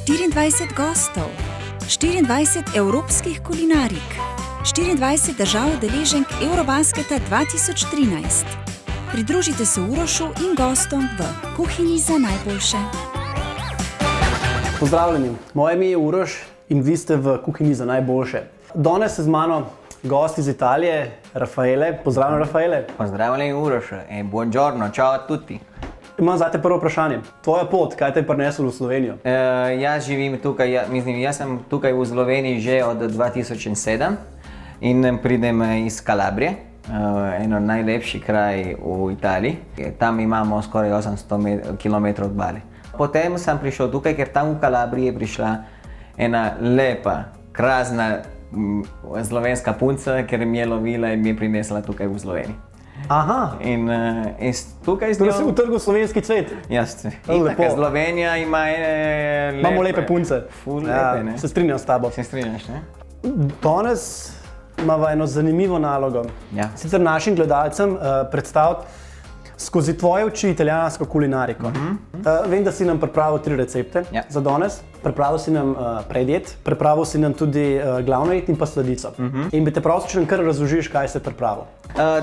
24 gostov, 24 evropskih kulinarik, 24 držav udeleženk Eurobasketa 2013. Pridružite se Urošu in gostom v Kuhinji za najboljše. Pozdravljeni, moje ime je Uroš in vi ste v Kuhinji za najboljše. Danes je z mano gost iz Italije, Raffaele. Pozdravljen, Raffaele. Pozdravljeni, Uroš. Buongiorno, ciao a tutti. Imam zate prvo vprašanje. Tvoja pot, kaj te je prineslo v Slovenijo? Jaz živim tukaj, jaz sem tukaj v Sloveniji že od 2007 in pridem iz Kalabrije, eno najlepši kraj v Italiji. Tam imamo skoraj 800 km od Bari. Potem sem prišel tukaj, ker tam v Kalabriji je prišla ena lepa, krasna slovenska punca, ker mi je lovila in mi je prinesla tukaj v Sloveniji. Aha. In tukaj zdaj si utrgal slovenski cvet. Jasno. Tako Slovenija ima lepe. Imamo lepe punce. Ful lepe, ne? Se strinjam s tabo. Se strinjaš, ne? Danes imamo eno zanimivo nalogo. Ja. Sicer našim gledalcem predstaviti skozi tvoje oči italijansko kulinariko. Vem, da si nam pripravil 3 recepte za danes. Pripravil si nam predjed, pripravil si nam tudi glavno jed in pa sladico. In bi te prosil, če nam kar razložiš, kaj si pripravil.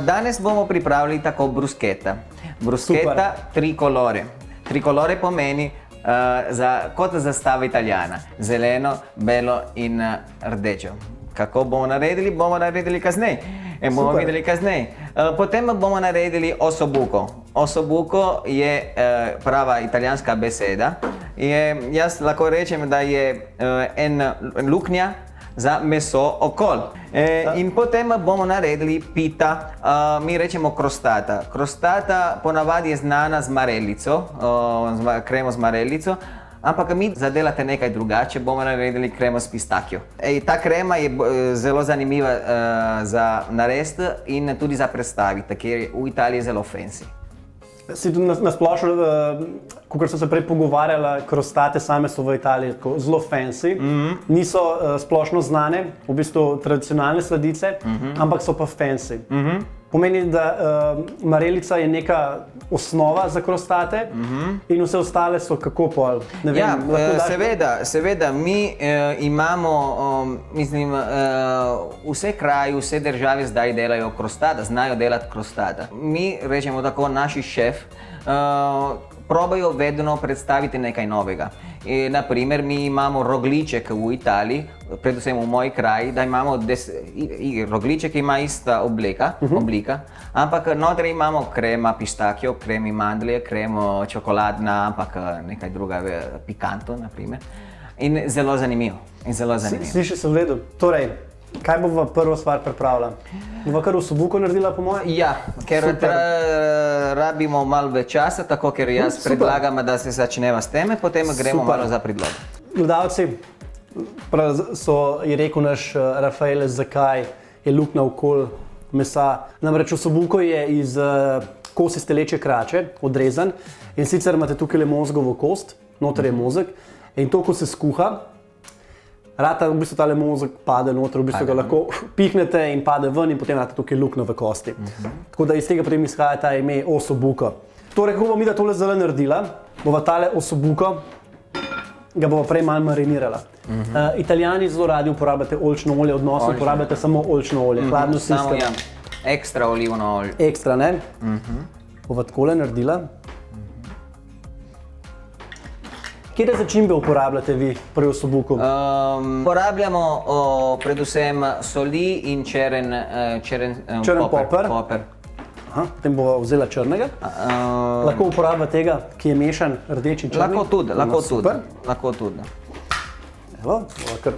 Danes bomo pripravili tako bruschetta. Bruschetta tricolore. Tricolore pomeni kot zastava Italijana. Zeleno, belo in rdečo. Kako bomo naredili kasneje. Bomo videli kasneje. Potem bomo naredili ossobuco. Ossobuco je prava italijanska beseda. Jaz lahko rečem, da je en luknja za meso okoli. In potem bomo naredili pita, mi rečemo crostata. Crostata ponavadi je znana z marelico, kremo z marelico, ampak mi zadelate nekaj drugače, bomo naredili kremo s pistachio. Ta krema je zelo zanimiva za narediti in tudi za predstaviti, ker je v Italiji zelo fancy. Si tudi nasplošno, kot so se prej pogovarjala, crostate same so v Italiji zelo fancy, niso splošno znane, v bistvu tradicionalne sladice, ampak so pa fancy. Pomeni, da marelica je neka osnova za crostate in vse ostale so kako pol? Ne vem, seveda, mi imamo, vse kraji, vse države zdaj delajo crostata, znajo delati crostata. Mi rečemo tako, naši šef probajo vedno predstaviti nekaj novega. Naprimer, mi imamo rogliček v Italiji, predvsem v moji kraji, da imamo rogliček ima ista oblika, ampak notri imamo krema pistachio, kremi mandlje, kremo čokoladna, ampak nekaj druga, pikanto, naprimer. In zelo zanimivo. Sliši se v redu. Torej, kaj bova prvo stvar pripravila? Bova kar ossobuco naredila po moje? Ja, ker rabimo malo več časa, tako ker jaz predlagam, da se začneva s teme, potem gremo malo za predlogo. Gledalci, je rekel naš Raffaele, zakaj je luknja okoli mesa. Namreč ossobuco je iz kosti telečje krače, odrezan, in sicer imate tukaj mozgovo kost, noter je mozek, in to, ko se skuha, rata v bistvu tale mozek pade noter, v bistvu ga lahko pihnete in pade ven in potem rata tukaj luknja v kosti. Tako da iz tega potem izhaja ta ime ossobuco. Torej, kako bomo mi da tole zdaj naredila, bova tale ossobuco, ga bova prej malo marinirala. Italijani zelo radi uporabljate oljčno olje, odnosno uporabljate samo oljčno olje, hladno samo ekstra olivno olje. Ekstra, ne? Bova takole naredila. Kje začimbe uporabljate vi pri ossobucu? Uporabljamo predvsem soli in čeren poper. Potem bova vzela črnega. Lahko uporabljate tega, ki je mešan rdeč in črni? Lahko tudi. Evo, bova kar.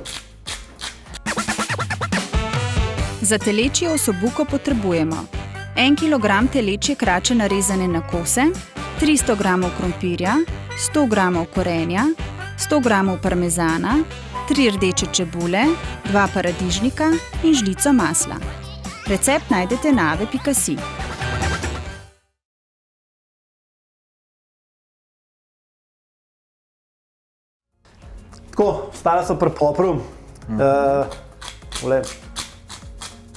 Za telečje ossobuco potrebujemo 1 kg telečje krače narezane na kose, 300 g krompirja, 100 g korenja, 100 g parmezana, 3 rdeče čebule, 2 paradižnika in žlico masla. Recept najdete na ave.si. Tako, stala so pri popru.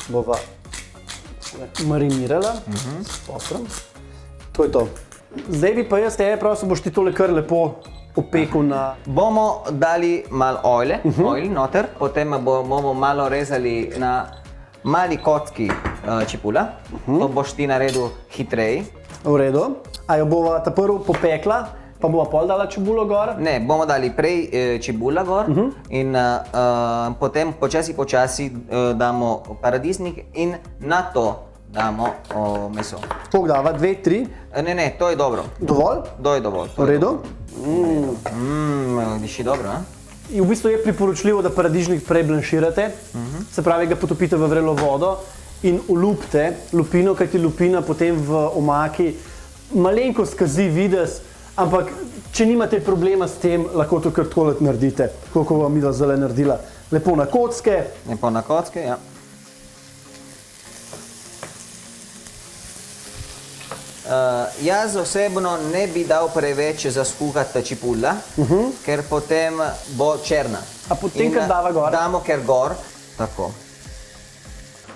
Bova marinirala s poprom. To je to. Zdaj bi pa jaz, prav se boš ti tole kar lepo opekel na... Bomo dali malo olje noter, potem bomo malo rezali na mali kocki čebula. To boš ti naredil hitreje. V redu. A jo bova ta prvo popekla, pa bova pol dala čebulo gor? Ne, bomo dali prej čebula gor in potem počasi damo paradižnik in na to damo meso. Koliko dava? 2, 3? Ne, to je dobro. Dovolj? To je dovolj. V redu. Diši dobro, a? In v bistvu je priporočljivo, da paradižnik prej blanširate, se pravi, ga potopite v vrelo vodo in olupite lupino, kajti lupina potem v omaki malenkost kazi videz, ampak če nimate problema s tem, lahko to kar takole naredite, koliko vam midva zdaj naredila. Lepo na kocke. Lepo na kocke, ja. Jaz osebno ne bi dal preveč zaskuhati čebula, ker potem bo črna. A potem, ker dava gor? Damo ker gor, tako.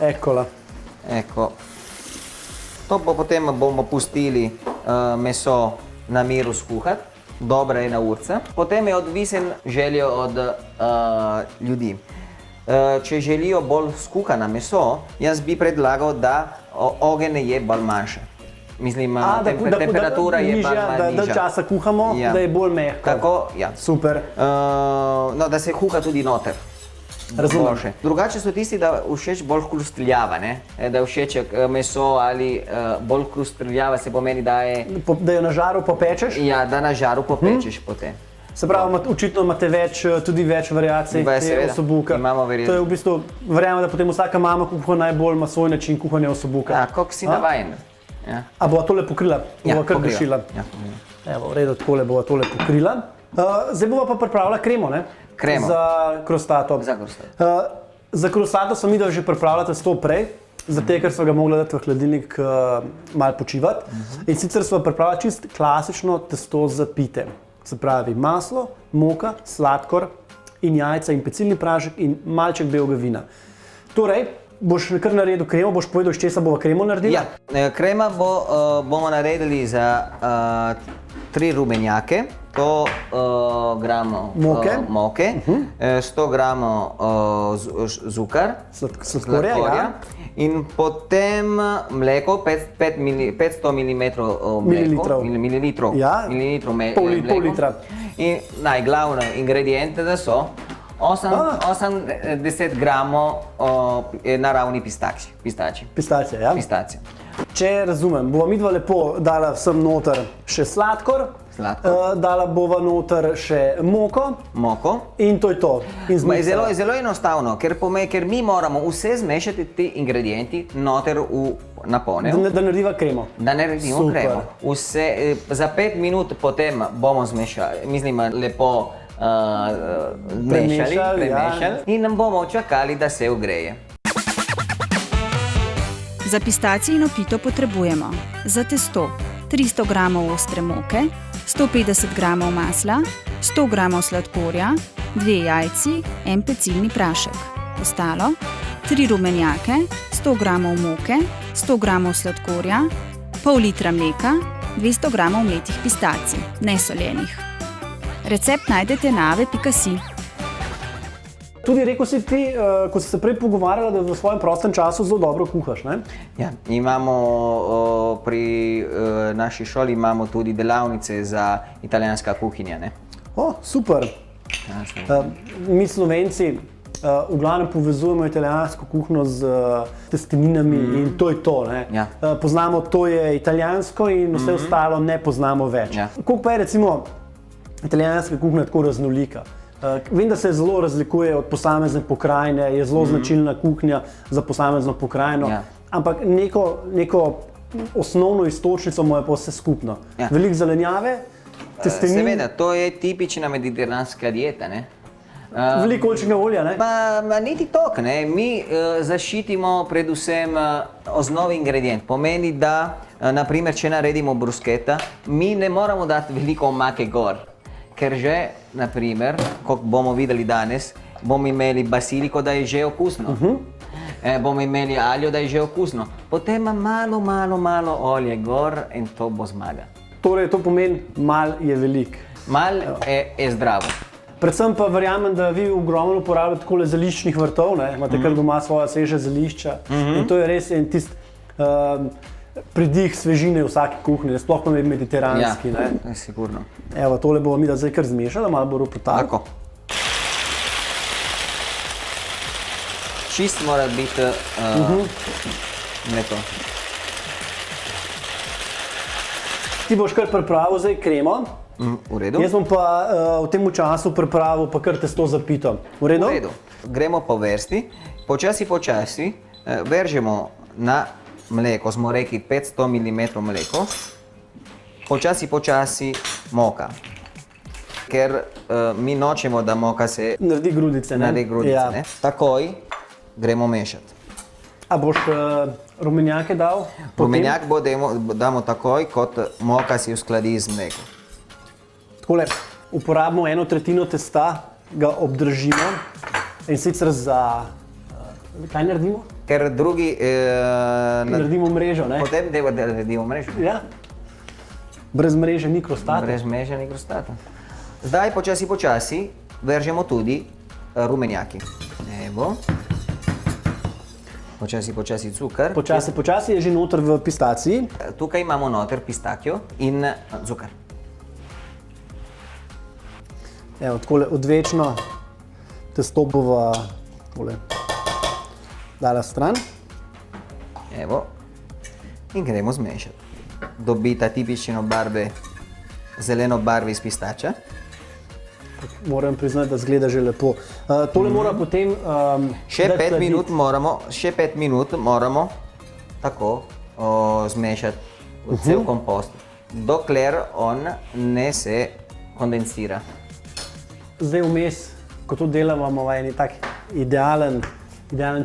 Ekkola. Ecco. Potem bomo pustili meso na miru skuhati, dobra ena urca. Potem je odvisen željo od ljudi. Če želijo bolj skuhano meso, jaz bi predlagal, da ogenj je bolj manjši. Mislim, temperatura je bolj nižja. Da časa kuhamo, da je bolj mehko. Tako, ja. Super. No, da se kuha tudi noter. Razumem. Drugače so tisti, da všeč bolj hrustljava, ne? Da je všeč meso ali bolj hrustljava, se pomeni, da je... Da jo na žaru popečeš? Ja, da na žaru popečeš potem. Se pravi, očitno imate tudi več variacij osobuka. Imamo verjetno. To je v bistvu, verjamem, da potem vsaka mama kuha najbolj masovni način kuhanja osobuka. Ja, koliko si navajen. A bova tole pokrila? Bova kar dušila? Evo, v redu, takole bova tole pokrila. Zdaj bova pa pripravila kremo, ne? Kremo. Za krostato. Za krostato sem videl že pripravljati testo prej, zato ker smo ga mogli dati v hladilnik malo počivati. In sicer smo pripravili čist klasično testo za pite. Se pravi maslo, moka, sladkor in jajca in pecilni prašek in malček belega vina. Torej, boš kar naredil kremo, boš povedal, iz česa bova kremo naredila? Ja, krema bomo naredili za 3 rumenjake, 100 gramov moke, 100 gramov sladkorja in potem mleko, 500 mililitrov mleko. Pol litra. In najglavne ingrediente da so 80 gramov naravni pistači. Pistacije, ja? Pistacije. Če razumem, bova midva lepo dala vsem noter še sladkor, dala bova noter še moko in to je to. Zelo enostavno, ker mi moramo vse zmešati te ingredienti noter v naponev. Da narediva kremo. Da naredimo kremo. Za 5 minut potem bomo zmešali, mislim, lepo premešali in nam bomo čakali, da se ugreje. Za pistacijino pito potrebujemo za testo 300 g ostre moke, 150 g masla, 100 g sladkorja, 2 jajci, 1 pecilni prašek. Ostalo 3 rumenjake, 100 g moke, 100 g sladkorja, pol litra mleka, 200 g mletih pistacij, nesoljenih. Recept najdete na ave.si. Tudi rekel si ti, ko si se prej pogovarjala, da v svojem prostem času zelo dobro kuhaš, ne? Ja, imamo pri naši šoli imamo tudi delavnice za italijanska kuhinja, ne? Super. Mi Slovenci v glavnem povezujemo italijansko kuhinjo z testeninami in to je to, ne? Poznamo, to je italijansko in vse ostalo ne poznamo več. Koliko pa je recimo italijanska kuhinja tako raznolika? Vem, da se zelo razlikuje od posamezne pokrajine, je zelo značilna kuhinja za posamezno pokrajino, ampak neko osnovno iztočnico mu je pa vse skupno. Veliko zelenjave, testenin. Seveda, to je tipična mediteranska dieta, ne? Veliko oljčnega olja, ne? Pa niti toliko, ne? Mi zaščitimo predvsem osnovni ingredient. Pomeni, da, naprimer, če naredimo bruschetta, mi ne moramo dati veliko omake gor. Ker že, naprimer, kot bomo videli danes, bomo imeli basiliko, da je že okusno. Bomo imeli aljo, da je že okusno. Potem malo olje gor in to bo zmaga. Torej, to pomeni, malo je veliko. malo je zdravo. Predvsem pa verjamem, da vi ogromno uporabljate takole zeliščnih vrtov, ne? Imate kar doma svoja sveža zelišča. In to je res en pridih svežine v vsaki kuhinji, sploh pa mediteranski. Ja, sigurno. Evo, tole bomo mi zdaj kar zmešali, malo bo ropotalo. Tako. Čist mora biti mleto. Ti boš kar pripravil zdaj kremo. V redu. Jaz bom pa v tem času pripravil pa kar testo za pito. V redu? V redu. Gremo po vrsti. Počasi veržemo na mleko, smo rekli 500 ml mleko. Počasi moka. Ker mi nočemo, da moka se naredi grudice, ne? Ja. Ne? Takoj gremo mešati. A boš rumenjake dal? Rumenjak damo takoj, kot moka si uskladi z mlekom. Takole, uporabimo 1/3 testa, ga obdržimo in sicer za... Kaj naredimo? Ker drugi... Naredimo mrežo, ne? Potem naredimo mrežo. Ja. Brez mreže ni krostata. Brez mreže ni krostata. Zdaj počasi veržemo tudi rumenjaki. Evo. Počasi cukor. Počasi je že noter v pistaciji. Tukaj imamo noter pistacchio in cukor. Evo, takole odvečno testo bova dala stran. Evo. In gremo zmešati. Dobita tipično barve, zeleno barve iz pistača. Moram priznati, da zgleda že lepo. Tole mora potem... Še 5 minut moramo tako zmešati cel kompost, dokler on ne se kondensira. Zdaj vmes, ko to delamo, imamo en tak idealen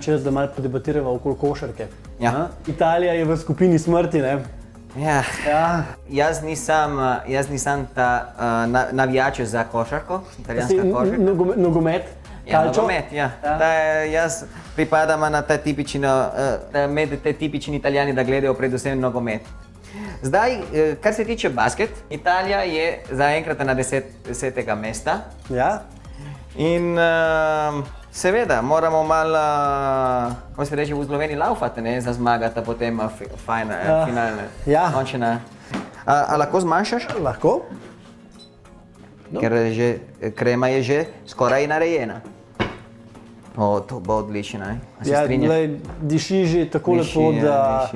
čas, da malo podebatiramo okoli košarke. Ja. Italija je v skupini smrti, ne? Ja. Ja. Jaz nisem ta navijač za košarko, italijanska košarka. Nogomet? Ja, nogomet, ja. Jaz pripadam na ta med te tipični Italijani, da gledajo predvsem nogomet. Zdaj, kar se tiče basket, Italija je zaenkrat na 10. mesta. Ja. In seveda moramo malo, kako se reče v Sloveniji, laufati, ne, za zmagati potem finalne. Ja. Končna. A lahko zmanjšaš? Lahko. Ker krema je že skoraj narejena. To bo odlično, ne? Ja, diši že tako lepo, da...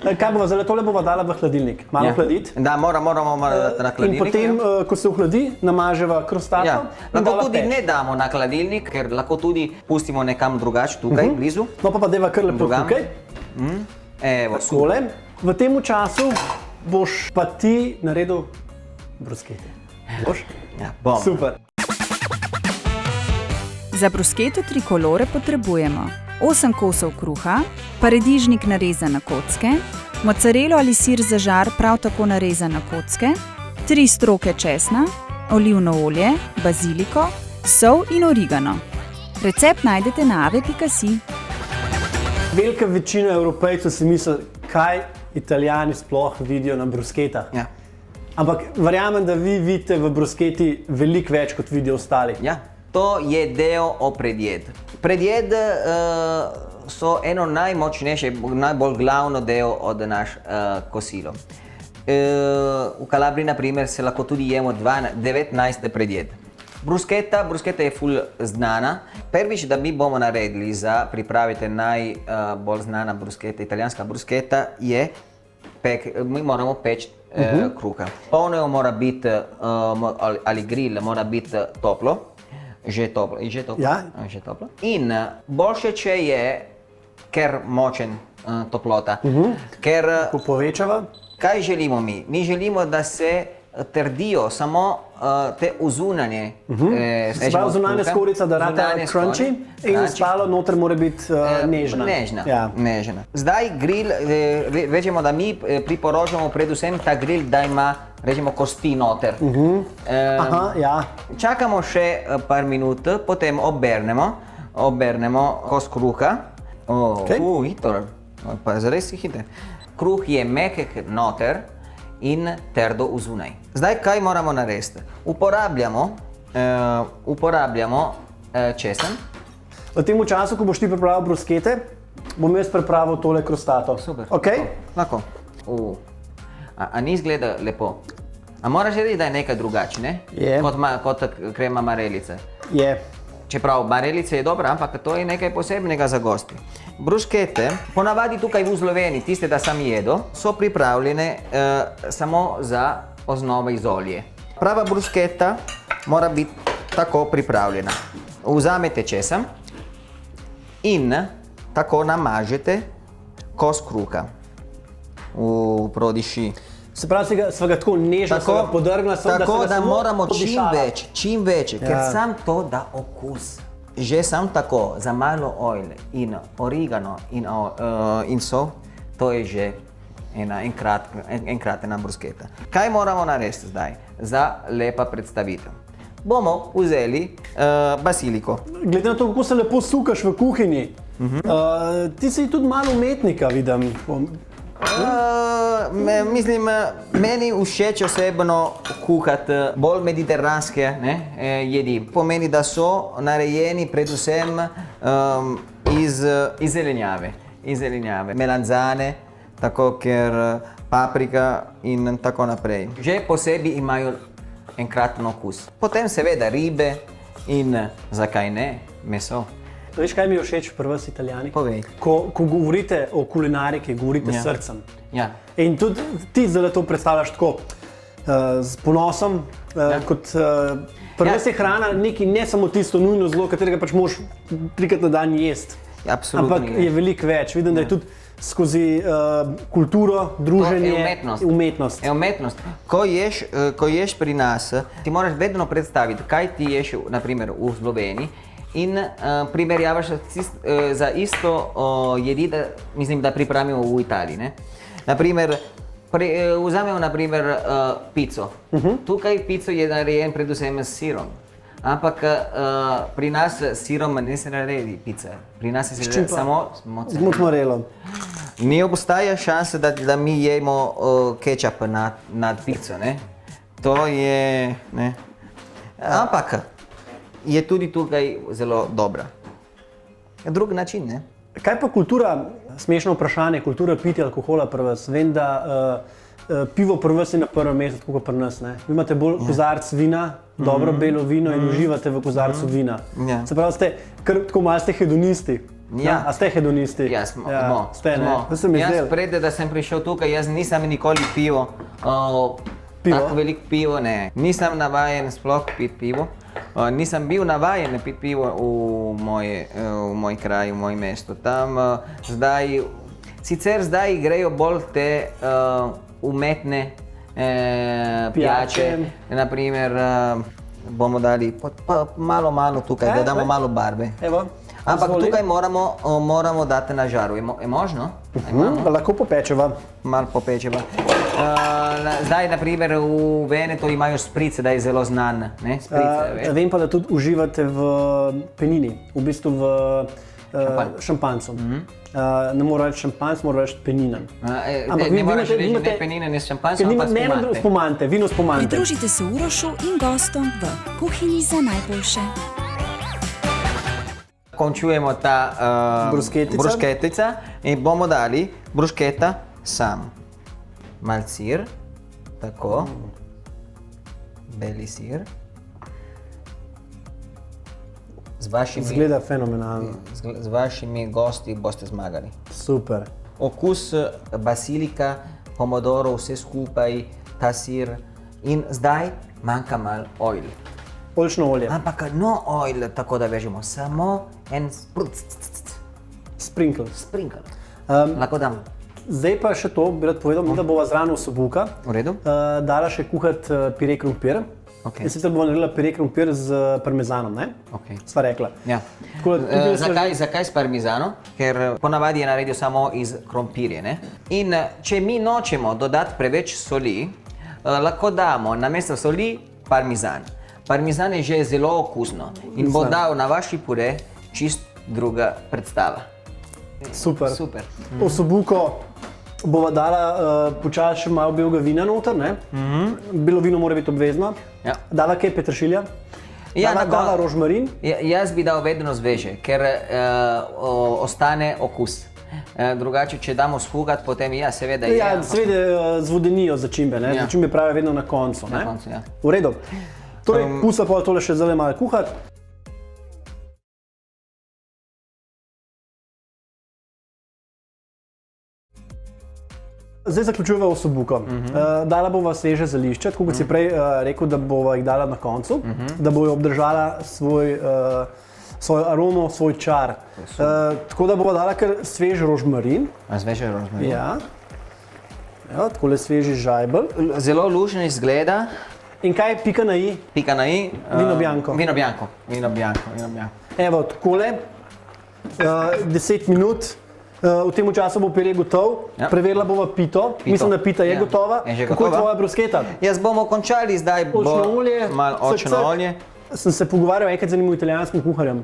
Kaj bova zdaj, tole bova dala v hladilnik? Malo hladiti? Da, moramo dati na hladilnik. In potem, ko se ohladi, namaževa krostato. Lahko tudi ne damo na hladilnik, ker lahko tudi pustimo nekam drugače, tukaj, blizu. No pa deva kar lepo tukaj. Evo, takole. V tem času boš pa ti naredil bruschette. Boš? Ja, bom. Super. Za brusketo trikolore potrebujemo 8 kosov kruha, paradižnik narezan na kocke, mocarelo ali sir za žar prav tako narezan na kocke, 3 stroke česna, olivno olje, baziliko, sol in origano. Recept najdete na ave.si. Velika večina Evropejcev si misli, kaj Italijani sploh vidijo na brusketah. Ja. Ampak verjamem, da vi vidite v brusketi veliko več, kot vidijo ostali. Ja. To je del predjed. Predjed so eno najmočnejše, najbolj glavno del od naš kosilo. V Kalabriji, na primer, se lahko tudi jemo 19. predjed. Bruschetta je ful znana. Prvič, da mi bomo naredili za pripraviti najbolj znana bruschetta, italijanska bruschetta, je mi moramo peči kruha. Polno mora biti, ali grill mora biti toplo. Že toplo. Ja. Že toplo. In boljše, če je ker močen toplota. Ker Ko povečava? kaj želimo mi? Mi želimo, da se trdijo samo te zunanje. Sprav zunanja skorjica, da rata crunchy in ostalo noter mora biti nežna. Nežna. Zdaj grill, rečemo, da mi priporočamo predvsem ta grill, da ima, rečemo, kosti noter. Čakamo še par minut, potem obernemo kos kruha. Pa zares si hiter. Kruh je mehek noter in trdo vzunaj. Zdaj, kaj moramo narediti? Uporabljamo česen. V tem času, ko boš ti pripravil bruskete, bom jaz pripravil tole krostato. Super. Okay? Lahko. A ni izgleda lepo? A moraš reči, da je nekaj drugače, ne? Je. Kot krema marelice. Je. Čeprav marelica je dobra, ampak to je nekaj posebnega za gosti. Bruskete, ponavadi tukaj v Sloveniji, tiste, da sam jedo, so pripravljene samo za osnovo iz olje. Prava brusketa mora biti tako pripravljena. Vzamete česen in tako namažete kos kruha. Prodiši. Se pravi, sva ga tako nežno podrgla, tako da moramo čim več, ker sam to da okus. Že sam tako, za malo olja in origano in sol, to je že enkratna brusketa. Kaj moramo narediti zdaj za lepa predstavitev? Bomo vzeli basiliko. Glede na to, kako se lepo sukaš v kuhinji, ti si tudi malo umetnika, vidim. Mislim, meni všeč osebno kuhati bolj mediteranske jedi. Pomeni, da so narejeni predvsem iz zelenjave. Melanzane, tako ker paprika in tako naprej. Že posebej imajo enkraten okus. Potem seveda ribe in zakaj ne, meso. Veš, kaj mi je všeč pri vas, Italijani? Povej. Ko govorite o kulinariki, govorite s srcem. Ja. In tudi ti zdaj to predstavljaš tako, z ponosom, kot pri vas je hrana nekaj, ne samo tisto nujno zlo, katerega pač moraš 3-krat na dan jesti. Absolutno. Ampak je veliko več. Vidim, da je tudi skozi kulturo, druženje, umetnost. Ko ješ pri nas, ti moraš vedno predstaviti, kaj ti ješ, naprimer, v Sloveniji, in primerjavaš za isto jedi, da pripravimo v Italiji. Naprimer, vzamemo pico. Tukaj pico je narejen predvsem s sirom. Ampak pri nas s sirom ne se naredi pica. Pri nas se naredi samo z mozzarellom. Ne obstaja šanse, da mi jemo kečap nad pico. To je... Ampak je tudi tukaj zelo dobra. Drug način, ne? Kaj pa kultura, smešno vprašanje, kultura pitja alkohola pri vas? Vem, da pivo pri vas je na prvem mestu, tako kot pri nas, ne? Vi imate bolj kozarc vina, dobro belo vino in uživate v kozarcu vina. Se pravi, ste tako malo hedonisti. A ste hedonisti? Ja, smo. Jaz pred, da sem prišel tukaj, jaz nisem nikoli pivo. Tako veliko pivo, ne. Nisem navajen sploh piti pivo. Nisem bil navajen piti pivo v moj kraj, v moj mesto. Tam sicer zdaj grejo bolj te umetne pijače. Naprimer, bomo dali malo tukaj, da damo malo barve. Ampak tukaj moramo dati na žaru. Je možno? Lahko popečeva. Malo popečeva. Zdaj, naprimer, v Venetu imajo šprice, da je zelo znan. Vem pa, da tudi uživate v penini, v bistvu v šampancu. Ne mora reči šampanc, mora reči penina. Ne moraš reči ne penina, ne šampanc, ampak spumante. Vino spumante. Pridružite se Urošu in gostom v kuhinji za najboljše. Končujemo ta brusketica in bomo dali brusketa sam. Mal sir, tako, beli sir. Zgleda fenomenalno. Z vašimi gosti boste zmagali. Super. Okus basilika, pomodorov, vse skupaj, ta sir in zdaj manjka malo olja. Oljčno olje. Ampak no olje, tako da vežemo, samo en sprinkle. Lahko dam. Zdaj pa še to, bi rad povedal, da bova zraven osobuka dala še kuhati pire krompir. In sicer bova naredila pire krompir z parmezanom, ne? Sva rekla. Zakaj s parmezanom? Ker ponavadi je naredil samo iz krompirja, ne? In če mi nočemo dodati preveč soli, lahko damo namesto soli parmezan. Parmezan je že zelo okusno in bo dal na vaši pure čist druga predstava. Super. Osobuko bova dala počasi še malo belega vina noter, ne? Belo vino mora biti obvezno. Ja. Dala kaj peteršilja? Ja, Dala rožmarin? Jaz bi dal vedno sveže, ker ostane okus. Drugače, če damo skuhat, potem seveda je. Ja, seveda zvodenijo začimbe, ne? Ja. Začimbe pravijo vedno na koncu, ne? Na koncu, ja. V redu. Torej, pusta pa tole še zelo malo kuhati. Zdaj zaključujeva osobuko. Dala bova sveže zelišče, tako kot si prej rekel, da bova jih dala na koncu, da bojo obdržala svojo aromo, svoj čar. Tako da bova dala kar svež rožmarin. Sveže rožmarin. Ja. Evo, takole sveži žajbelj. Zelo luštno izgleda. In kaj pika na i? Pika na i? Vino bianco. Vino bianco. Evo, takole, 10 minut. V tem času bo pire gotov, preverila bova pito. Mislim, da pita je gotova. Kako je tvoja brusketa? Jaz bomo končali zdaj. Malo očno olje. Sem se pogovarjal enkrat z enim italijanskim kuharjem.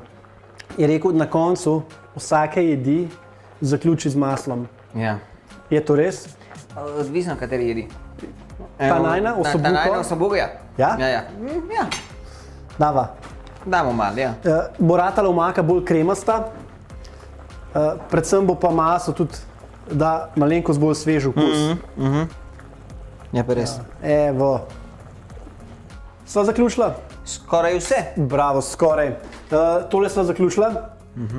Je rekel, da na koncu vsake jedi zaključi z maslom. Ja. Je to res? Odvisno, kateri jedi. Ta najna osobuko? Ta najna osobuko, ja. Ja? Ja. Dava. Damo malo, ja. Bo ratala omaka bolj kremasta. Predvsem bo pa maso tudi da malenkost bolj svež okus. Ja, pa res. Evo. Sva zaključila? Skoraj vse. Bravo, skoraj. Tole sva zaključila.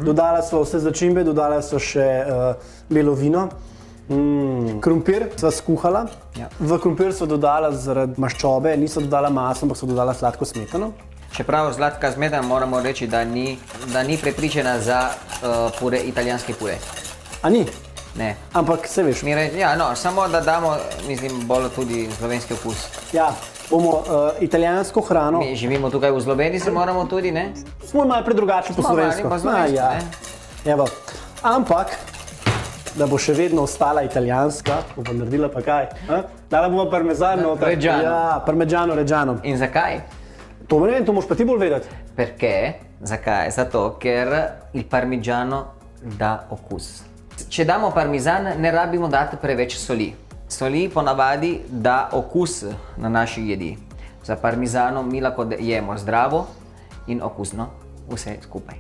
Dodala sva vse začimbe, dodala sva še belo vino. Krompir sva skuhala. V krompir sva dodala zaradi maščobe, niso dodala maslo, ampak sva dodala sladko smetano. Čeprav sladka smetana moramo reči, da ni prepričana za italijanski pure. A ni? Ne. Ampak se veš. Samo da damo, mislim, bolj tudi slovenski okus. Ja, bomo italijansko hrano. Mi živimo tukaj v Sloveniji, se moramo tudi, ne? Smo malo predrugačni po slovensko. Evo, ampak, da bo še vedno ostala italijanska, bova naredila pa kaj? Dala bova parmezan noter. Reggiano. Ja, parmigiano reggiano. In zakaj? To ne vem, to moš pa ti bolj vedeti. Perché? Zakaj? Zato, ker il parmigiano da okus. Če damo parmezan, ne rabimo dati preveč soli. Soli ponavadi da okus na naši jedi. Za parmezano mi lahko jemo zdravo in okusno vse skupaj.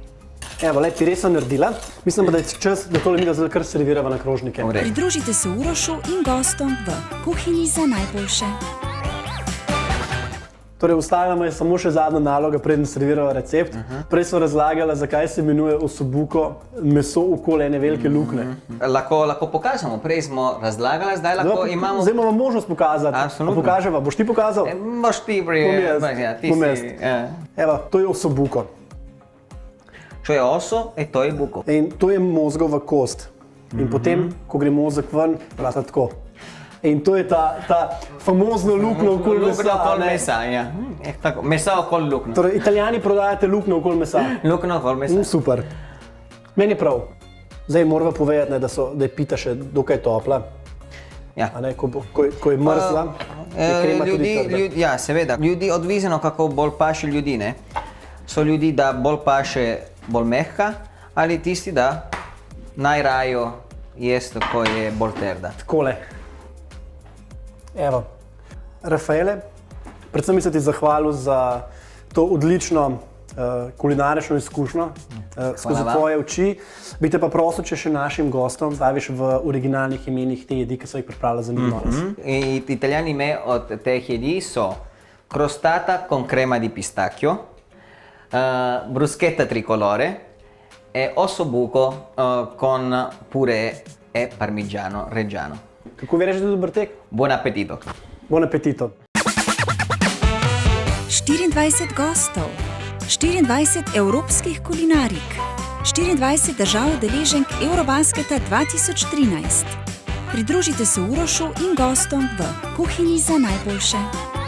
Evo, pire sem naredila. Mislim pa, da je čas, da tole mi da zdaj kar servirava na krožnike. Pridružite se Urošu in gostom v kuhinji za najboljše. Torej, ostala me je samo še zadnja naloga, preden servirava recept. Prej smo razlagali, zakaj se imenuje osobuko meso okoli ene velike luknje. Lahko pokažemo, prej smo razlagali, zdaj lahko imamo... Zdaj imamo možnost pokazati. Absolutno. Pokaževa, boš ti pokazal? Boš ti Evo, to je osobuko. To je oso in to je buko. In to je mozgova kost. In potem, ko gre mozek ven, rata tako. In to je ta famozno luknjo okoli mesa. Luknjo okoli mesa, ja. Mesa okoli luknjo. Torej, Italijani prodajate luknjo okoli mesa. Luknjo okoli mesa. Super. Meni je prav. Zdaj morava povedati, da je pita še dokaj topla. Ja. Ko je mrzla, je krema tudi trda. Ja, seveda. Ljudi odvisno, kako bolj paše ljudi, ne. So ljudi, da bolj paše bolj mehka, ali tisti, da najrajo jesti, ko je bolj trda. Takole. Evo, Rafaele, predvsem bi se ti zahvalil za to odlično kulinarično izkušnjo skozi tvoje oči. Bi te pa prosil, če še našim gostom staviš v originalnih imenih te jedi, ki so jih pripravili za njih danes. Italijani ime od teh jedi so crostata con crema di pistacchio, bruschetta tricolore e ossobuco con purè e parmigiano reggiano. Kako vi rečete dober tek? Buon appetito. Buon appetito. 24 gostov, 24 evropskih kulinarik, 24 držav udeleženk Eurobasketa 2013. Pridružite se Urošu in gostom v kuhinji za najboljše.